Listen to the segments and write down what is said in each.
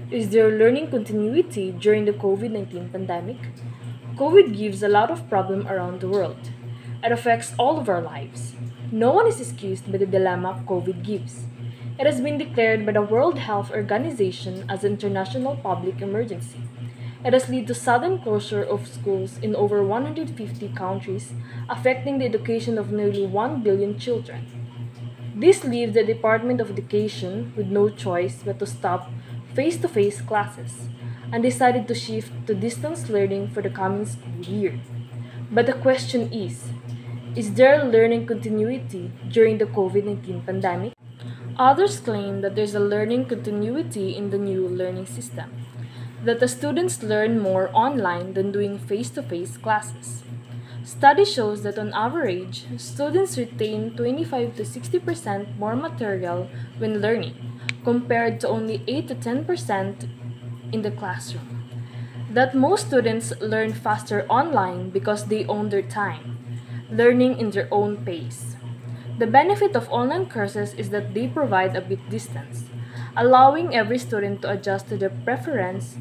Is there learning continuity during the COVID-19 pandemic? COVID gives a lot of problem around the world. It affects all of our lives. No one is excused by the dilemma COVID gives. It has been declared by the World Health Organization as an international public emergency. It has led to sudden closure of schools in over 150 countries, affecting the education of nearly 1 billion children. This leaves the Department of Education with no choice but to stop face to face classes and decided to shift to distance learning for the coming school year. But the question is there learning continuity during the COVID 19 pandemic? Others claim that there's a learning continuity in the new learning system, that the students learn more online than doing face to face classes. Study shows that on average, students retain 25 to 60% more material when learning, compared to only 8 to 10% in the classroom. That most students learn faster online because they own their time, learning in their own pace. The benefit of online courses is that they provide a bit distance, allowing every student to adjust to their preference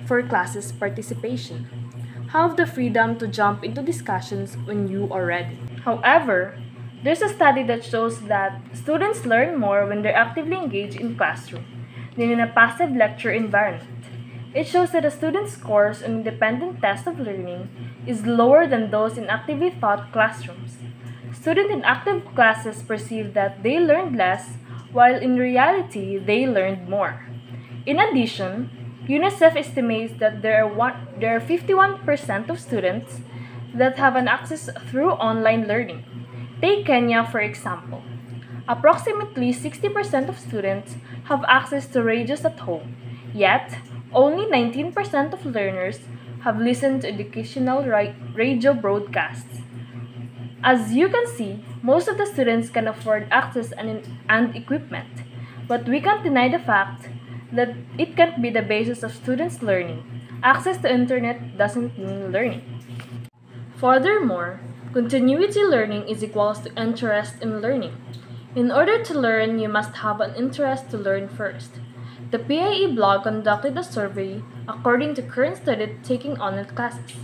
for classes participation. Have the freedom to jump into discussions when you are ready. However, there's a study that shows that students learn more when they're actively engaged in classroom than in a passive lecture environment. It shows that a student's scores on independent tests of learning is lower than those in actively taught classrooms. Students in active classes perceive that they learned less, while in reality, they learned more. In addition, UNICEF estimates that there are 51% of students that have an access through online learning. Take Kenya for example. Approximately 60% of students have access to radios at home, yet only 19% of learners have listened to educational radio broadcasts. As you can see, most of the students can afford access and equipment, but we can't deny the fact that it can't be the basis of students' learning. Access to internet doesn't mean learning. Furthermore, continuity learning is equals to interest in learning. In order to learn, you must have an interest to learn first. The PIE blog conducted a survey according to current students taking online classes.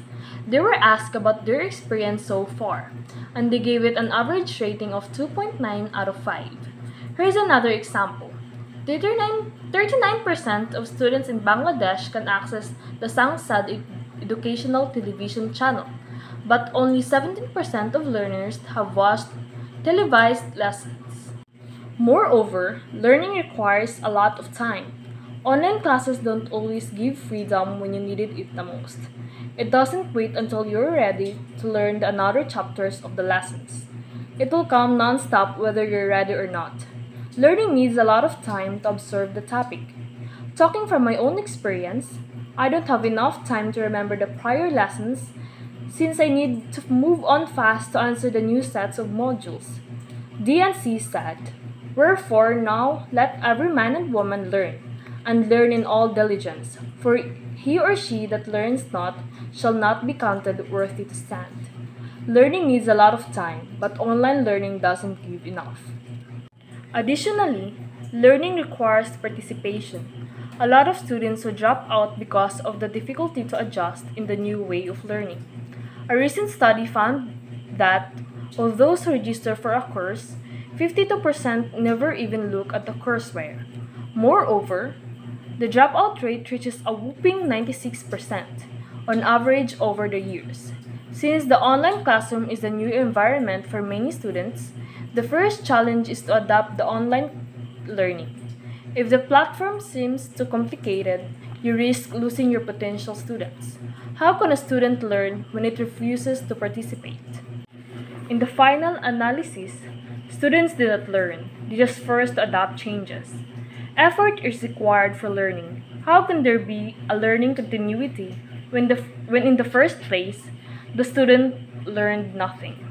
They were asked about their experience so far, and they gave it an average rating of 2.9 out of 5. Here's another example. 39% of students in Bangladesh can access the Sangsad educational television channel, but only 17% of learners have watched televised lessons. Moreover, learning requires a lot of time. Online classes don't always give freedom when you needed it the most. It doesn't wait until you're ready to learn the another chapters of the lessons. It will come non-stop whether you're ready or not. Learning needs a lot of time to absorb the topic. Talking from my own experience, I don't have enough time to remember the prior lessons since I need to move on fast to answer the new sets of modules. DNC said, wherefore now let every man and woman learn, and learn in all diligence, for he or she that learns not shall not be counted worthy to stand. Learning needs a lot of time, but online learning doesn't give enough. Additionally, learning requires participation. A lot of students who drop out because of the difficulty to adjust in the new way of learning. A recent study found that of those who register for a course, 52% never even look at the courseware. Moreover, the dropout rate reaches a whopping 96% on average over the years. Since the online classroom is a new environment for many students, the first challenge is to adapt the online learning. If the platform seems too complicated, you risk losing your potential students. How can a student learn when it refuses to participate? In the final analysis, students did not learn, they just forced to adapt changes. Effort is required for learning. How can there be a learning continuity when in the first place the student learned nothing?